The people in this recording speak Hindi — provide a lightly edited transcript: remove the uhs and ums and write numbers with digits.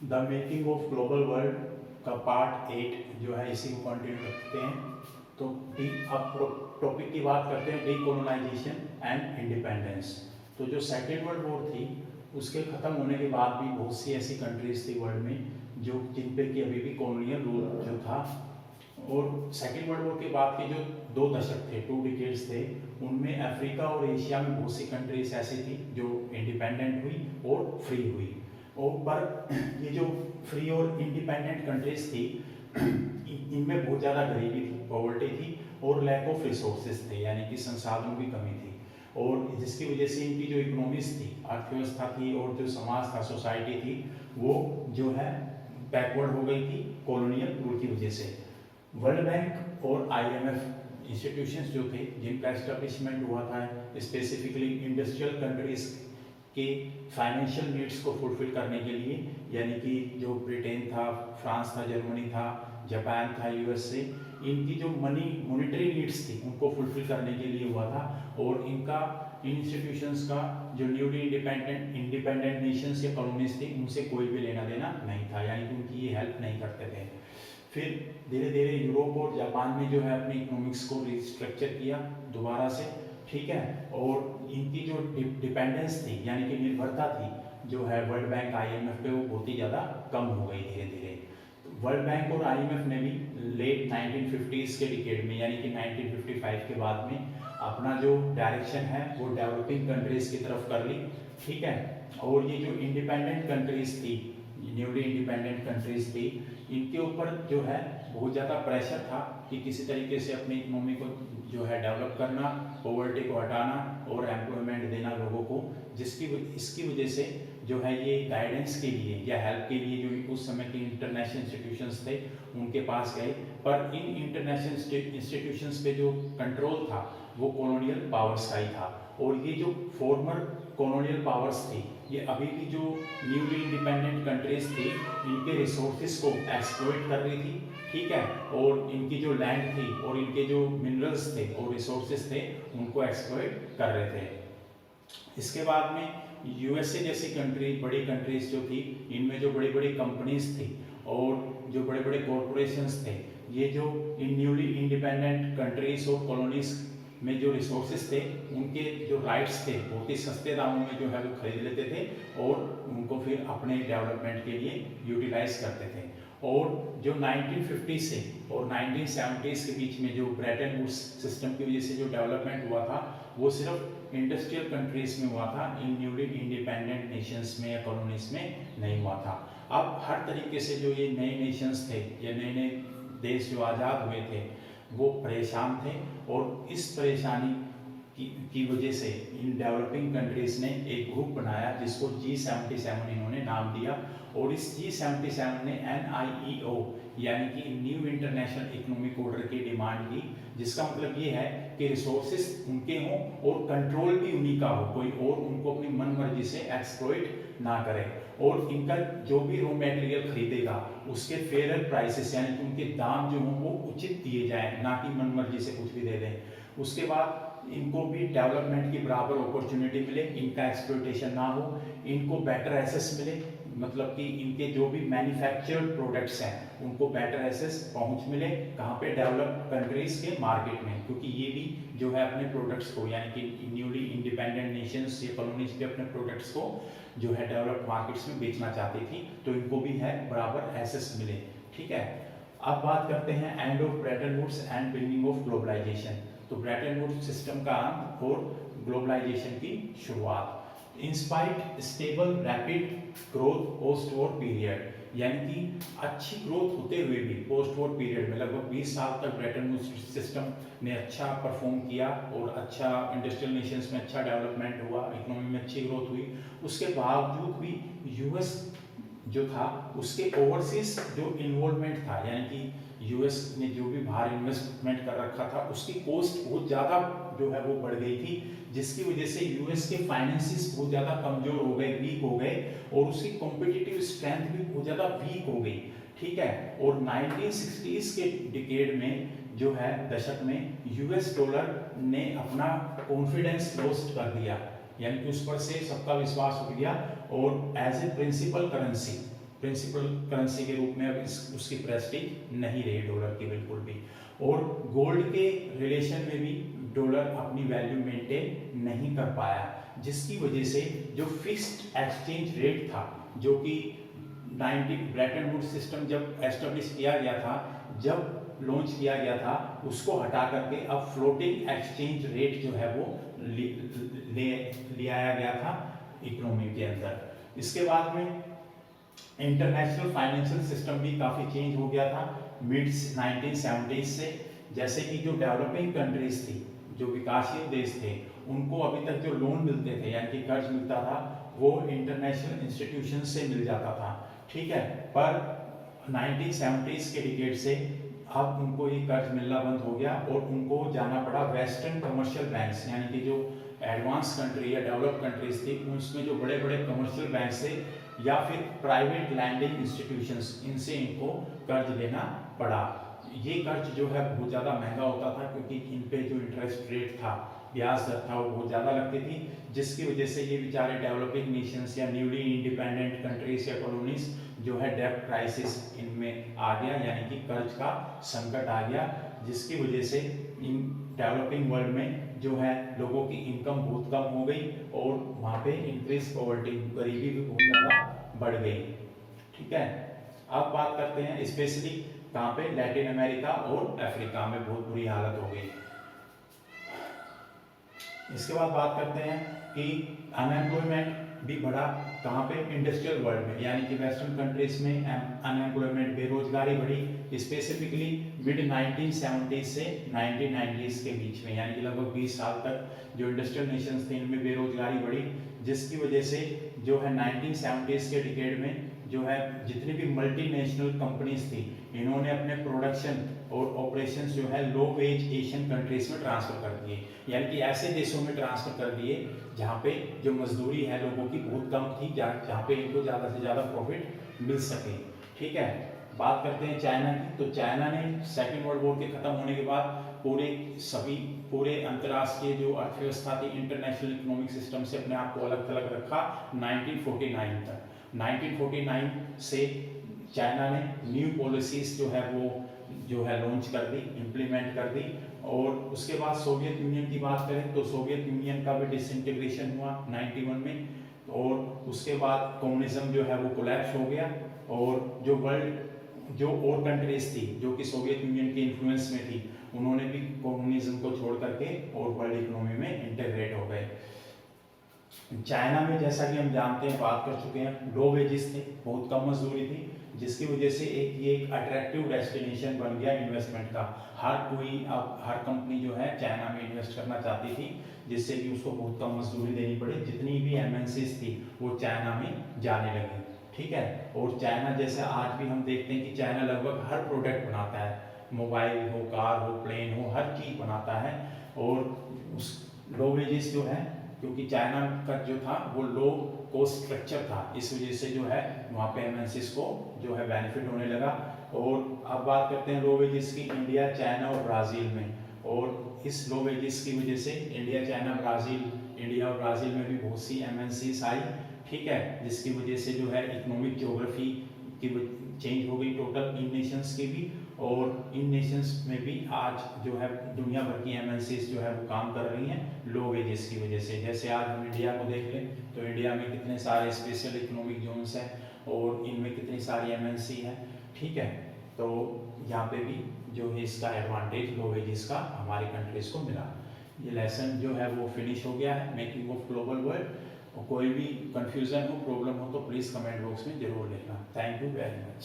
The making of global world का पार्ट 8 जो है इसी को कंटिन्यू रखते हैं। तो अब टॉपिक की बात करते हैं डीकोलोनाइजेशन एंड इंडिपेंडेंस। तो जो सेकेंड वर्ल्ड वॉर थी उसके ख़त्म होने के बाद भी बहुत सी ऐसी कंट्रीज थी वर्ल्ड में जो जिन पे कि अभी भी कॉलोनियल रूल जो था। और सेकेंड वर्ल्ड वॉर के बाद के जो 2 दशक थे, 2 डिकेड्स थे, उनमें अफ्रीका और एशिया में बहुत सी कंट्रीज ऐसी थी जो इंडिपेंडेंट हुई और फ्री हुई। और पर ये जो फ्री और इंडिपेंडेंट कंट्रीज थी इनमें बहुत ज़्यादा गरीबी थी, पॉवर्टी थी और लैक ऑफ रिसोर्सेज थे, यानी कि संसाधनों की कमी थी। और जिसकी वजह से इनकी जो इकोनॉमिक्स थी, अर्थव्यवस्था थी और जो समाज था, सोसाइटी थी, वो जो है बैकवर्ड हो गई थी कॉलोनियल रूल की वजह से। वर्ल्ड बैंक और IMF इंस्टीट्यूशंस जो थे जिनका एस्टेब्लिशमेंट हुआ था स्पेसिफिकली इंडस्ट्रियल कंट्रीज के फाइनेंशियल नीड्स को फुलफिल करने के लिए, यानी कि जो ब्रिटेन था, फ्रांस था, जर्मनी था, जापान था, USA, इनकी जो मॉनेटरी नीड्स थी उनको फुलफिल करने के लिए हुआ था। और इनका इन इंस्टीट्यूशंस का जो न्यूली इंडिपेंडेंट नेशंस या कॉलोनीज थी उनसे कोई भी लेना देना नहीं था, यानी कि उनकी ये हेल्प नहीं करते थे। फिर धीरे धीरे यूरोप और जापान में जो है अपनी इकोनॉमिक्स को रिस्ट्रक्चर किया दोबारा से, ठीक है। और इनकी जो डिपेंडेंस थी, यानी कि निर्भरता थी जो है वर्ल्ड बैंक IMF पे, वो बहुत ही ज़्यादा कम हो गई धीरे धीरे। वर्ल्ड बैंक और IMF ने भी लेट 1950s के डिकेड में, यानी कि 1955 के बाद में अपना जो डायरेक्शन है वो डेवलपिंग कंट्रीज की तरफ कर ली, ठीक है। और ये जो इंडिपेंडेंट कंट्रीज थी, न्यूली इंडिपेंडेंट कंट्रीज थी, इनके ऊपर जो है बहुत ज़्यादा प्रेशर था कि किसी तरीके से अपनी इकोनॉमी को जो है डेवलप करना, पॉवर्टी को हटाना और एम्प्लॉयमेंट देना लोगों को, इसकी वजह से जो है ये गाइडेंस के लिए या हेल्प के लिए जो उस समय के इंटरनेशनल इंस्टीट्यूशंस थे उनके पास गए। पर इन इंटरनेशनल इंस्टीट्यूशंस पे जो कंट्रोल था वो कॉलोनियल पावर्स का ही था। और ये जो फॉर्मर कॉलोनियल पावर्स थी ये अभी भी जो न्यूली इंडिपेंडेंट कंट्रीज थी इनके रिसोर्सेज को एक्सप्लॉइट कर रही थी, ठीक है। और इनकी जो लैंड थी और इनके जो मिनरल्स थे और रिसोर्सेज थे उनको एक्सप्लॉइट कर रहे थे। इसके बाद में USA जैसी कंट्री, बड़ी कंट्रीज जो थी, इनमें जो बड़ी बड़ी कंपनीज थी और जो बड़े बड़े कॉरपोरेशंस थे, ये जो इन न्यूली इंडिपेंडेंट कंट्रीज और कॉलोनीज में जो रिसोर्सेज थे उनके जो राइट्स थे बहुत ही सस्ते दामों में जो है वो खरीद लेते थे और उनको फिर अपने डेवलपमेंट के लिए यूटिलाइज करते थे। और जो 1950 से और 1970s के बीच में जो ब्रेटन वुड्स सिस्टम की वजह से जो डेवलपमेंट हुआ था वो सिर्फ इंडस्ट्रियल कंट्रीज में हुआ था, इन न्यूली इंडिपेंडेंट नेशंस में या कॉलोनीज में नहीं हुआ था। अब हर तरीके से जो ये नए नेशंस थे या नए नए देश जो आज़ाद हुए थे वो परेशान थे। और इस परेशानी की वजह से इन डेवलपिंग कंट्रीज ने एक ग्रुप बनाया जिसको G77 इन्होंने नाम दिया। और इस G77 ने NIEO यानी कि न्यू इंटरनेशनल इकोनॉमिक ऑर्डर की डिमांड की, जिसका मतलब ये है कि रिसोर्सेज उनके हों और कंट्रोल भी उन्हीं का हो, कोई और उनको अपनी मन मर्जी से एक्सप्लॉइट ना करे। और इनका जो भी रॉ मटेरियल खरीदेगा उसके फेयर प्राइसेस यानी कि उनके दाम जो हों वो उचित दिए जाएं, ना कि मन मर्जी से कुछ भी दे दें। उसके बाद इनको भी डेवलपमेंट की बराबर अपॉर्चुनिटी मिले, इनका एक्सप्लॉइटेशन ना हो, इनको बेटर एसेस मिले, मतलब कि इनके जो भी मैन्युफैक्चर्ड प्रोडक्ट्स हैं उनको बेटर एसेस पहुंच मिले, कहाँ पे, डेवलप्ड कंट्रीज के मार्केट में, क्योंकि ये भी जो है अपने प्रोडक्ट्स को, यानी कि न्यूली इंडिपेंडेंट नेशंस या कॉलोनीज के अपने प्रोडक्ट्स को जो है डेवलप्ड मार्केट्स में बेचना चाहती थी, तो इनको भी है बराबर एसेस मिले, ठीक है। अब बात करते हैं end of Bretton Woods and beginning of globalization. तो ब्रेटन वुड्स सिस्टम का अंत और ग्लोबलाइजेशन की शुरुआत। In spite stable rapid growth post war period, यानी कि अच्छी ग्रोथ होते हुए भी पोस्ट वॉर पीरियड में लगभग 20 साल तक ब्रेटन वुड्स सिस्टम ने अच्छा परफॉर्म किया और अच्छा इंडस्ट्रियल नेशंस में अच्छा डेवलपमेंट हुआ, इकोनॉमी में अच्छी ग्रोथ हुई। उसके बावजूद भी US जो था उसके ओवरसीज जो इन्वॉल्वमेंट था, यानी कि US ने जो भी बाहर इन्वेस्टमेंट कर रखा था उसकी कॉस्ट बहुत ज़्यादा जो है वो बढ़ गई थी, जिसकी वजह से US के फाइनेंसिस बहुत ज़्यादा कमजोर हो गए, वीक हो गए और उसकी कॉम्पिटिटिव स्ट्रेंथ भी बहुत ज़्यादा वीक हो गई, ठीक है। और 1960s के डिकेड में जो है दशक में US डॉलर ने अपना कॉन्फिडेंस लॉस्ट कर दिया, यानी कि उस पर से सबका विश्वास उठ गया और as a principal currency principal currency के रूप में अब उसकी प्रेस्टीज नहीं रही डॉलर की बिल्कुल भी। और गोल्ड के रिलेशन में भी डॉलर अपनी वैल्यू मेंटेन नहीं कर पाया, जिसकी वजह से जो फिक्स्ड एक्सचेंज रेट था, जो कि 19 ब्रेटन वुड्स सिस्टम जब एस्टेब्लिश किया गया था, जब लॉन्च किया गया था, उसको हटा करके अब फ्लोटिंग एक्सचेंज रेट जो है वो ले आया गया था इकोनॉमी के अंदर। इसके बाद में इंटरनेशनल फाइनेंशियल सिस्टम भी काफ़ी चेंज हो गया था मिड 1970s से। जैसे कि जो डेवलपिंग कंट्रीज थी, जो विकासशील देश थे, उनको अभी तक जो लोन मिलते थे यानी कि कर्ज मिलता था, वो इंटरनेशनल इंस्टीट्यूशन से मिल जाता था, ठीक है। पर 1970s के डिकेड से अब उनको ये कर्ज मिलना बंद हो गया और उनको जाना पड़ा वेस्टर्न कमर्शियल बैंक्स, यानी कि जो एडवांस कंट्री या डेवलप कंट्रीज थी उसमें जो बड़े बड़े कमर्शियल बैंक थे या फिर प्राइवेट लैंडिंग इंस्टीट्यूशंस, इनसे इनको कर्ज लेना पड़ा। ये कर्ज जो है बहुत ज़्यादा महंगा होता था, क्योंकि इन पे जो इंटरेस्ट रेट था, ब्याज दर था, वो बहुत ज़्यादा लगती थी, जिसकी वजह से ये बेचारे डेवलपिंग नेशंस या न्यूली इंडिपेंडेंट कंट्रीज या कॉलोनीज जो है डेब्ट क्राइसिस इनमें आ गया, यानी कि कर्ज का संकट आ गया, जिसकी वजह से इन डेवलपिंग वर्ल्ड में जो है लोगों की इनकम बहुत कम हो गई और वहाँ पे इंक्रीज पॉवर्टी, गरीबी भी बहुत ज़्यादा बढ़ गई, ठीक है। अब बात करते हैं स्पेशली कहाँ पे, लैटिन अमेरिका और अफ्रीका में बहुत बुरी हालत हो गई। इसके बाद बात करते हैं कि अनएम्प्लॉयमेंट भी बढ़ा कहाँ पे, इंडस्ट्रियल वर्ल्ड में, यानी कि वेस्टर्न कंट्रीज में अनएम्प्लॉयमेंट, बेरोजगारी बढ़ी, स्पेसिफिकली मिड 1970s से 1990s के बीच में, यानी कि लगभग 20 साल तक जो इंडस्ट्रियल नेशंस थे इनमें बेरोजगारी बढ़ी, जिसकी वजह से जो है 1970s के डिकेड में जो है जितनी भी मल्टीनेशनल कंपनीज थी, इन्होंने अपने प्रोडक्शन और ऑपरेशंस जो है लो वेज एशियन कंट्रीज में ट्रांसफर कर दिए, यानी कि ऐसे देशों में ट्रांसफर कर दिए जहाँ पे जो मजदूरी है लोगों की बहुत कम थी, जहाँ पे इनको ज़्यादा से ज़्यादा प्रॉफिट मिल सके, ठीक है। बात करते हैं चाइना की, तो चाइना ने सेकेंड वर्ल्ड वॉर के खत्म होने के बाद पूरे अंतर्राष्ट्रीय जो अर्थव्यवस्था थी, इंटरनेशनल इकोनॉमिक सिस्टम से अपने आप को अलग थलग रखा 1949 तक। 1949 से चाइना ने न्यू पॉलिसीज जो है लॉन्च कर दी, इम्प्लीमेंट कर दी, और उसके बाद सोवियत यूनियन की बात करें तो सोवियत यूनियन का भी डिसइंटीग्रेशन हुआ 91 में, और उसके बाद कम्युनिज्म जो है वो कोलैप्स हो गया, और जो और कंट्रीज थी जो कि सोवियत यूनियन के इन्फ्लुएंस में थी, उन्होंने भी कम्युनिज्म को छोड़ करके और वर्ल्ड इकोनॉमी में इंटीग्रेट हो गए। चाइना में जैसा कि हम जानते हैं, बात कर चुके हैं, लो वेजेस थे, बहुत कम मजदूरी थी, जिसकी वजह से ये एक अट्रैक्टिव डेस्टिनेशन बन गया इन्वेस्टमेंट का। हर कंपनी जो है चाइना में इन्वेस्ट करना चाहती थी, जिससे कि उसको बहुत कम मजदूरी देनी पड़ी। जितनी भी एमएनसीज थी वो चाइना में जाने लगी, ठीक है। और चाइना जैसे आज भी हम देखते हैं कि चाइना लगभग हर प्रोडक्ट बनाता है, मोबाइल हो, कार हो, प्लेन हो, हर चीज़ बनाता है। और उस लो वेजेस जो है, क्योंकि चाइना का जो था वो लो कॉस्ट स्ट्रक्चर था, इस वजह से जो है वहाँ पे एमएनसीज को जो है बेनिफिट होने लगा। और अब बात करते हैं लो वेजेस की इंडिया, चाइना और ब्राज़ील में। और इस लो वेजेस की वजह से इंडिया और ब्राज़ील में भी बहुत सी एमएनसीज आई, ठीक है, जिसकी वजह से जो है इकोनॉमिक ज्योग्राफी की चेंज हो गई टोटल इन नेशंस की भी। और इन नेशंस में भी आज जो है दुनिया भर की एमएनसीज जो है वो काम कर रही हैं लो वेजेस की वजह से। जैसे आज हम इंडिया को देख लें तो इंडिया में कितने सारे स्पेशल इकोनॉमिक जोन्स हैं और इनमें कितनी सारी एमएनसी हैं, ठीक है। तो यहाँ पे भी जो है इसका एडवांटेज लो वेजेस का हमारी कंट्रीज को मिला। ये लेसन जो है वो फिनिश हो गया है, मेकिंग ऑफ ग्लोबल वर्ल्ड। और कोई भी कंफ्यूजन हो, प्रॉब्लम हो तो प्लीज़ कमेंट बॉक्स में जरूर लिखना। Thank you very much.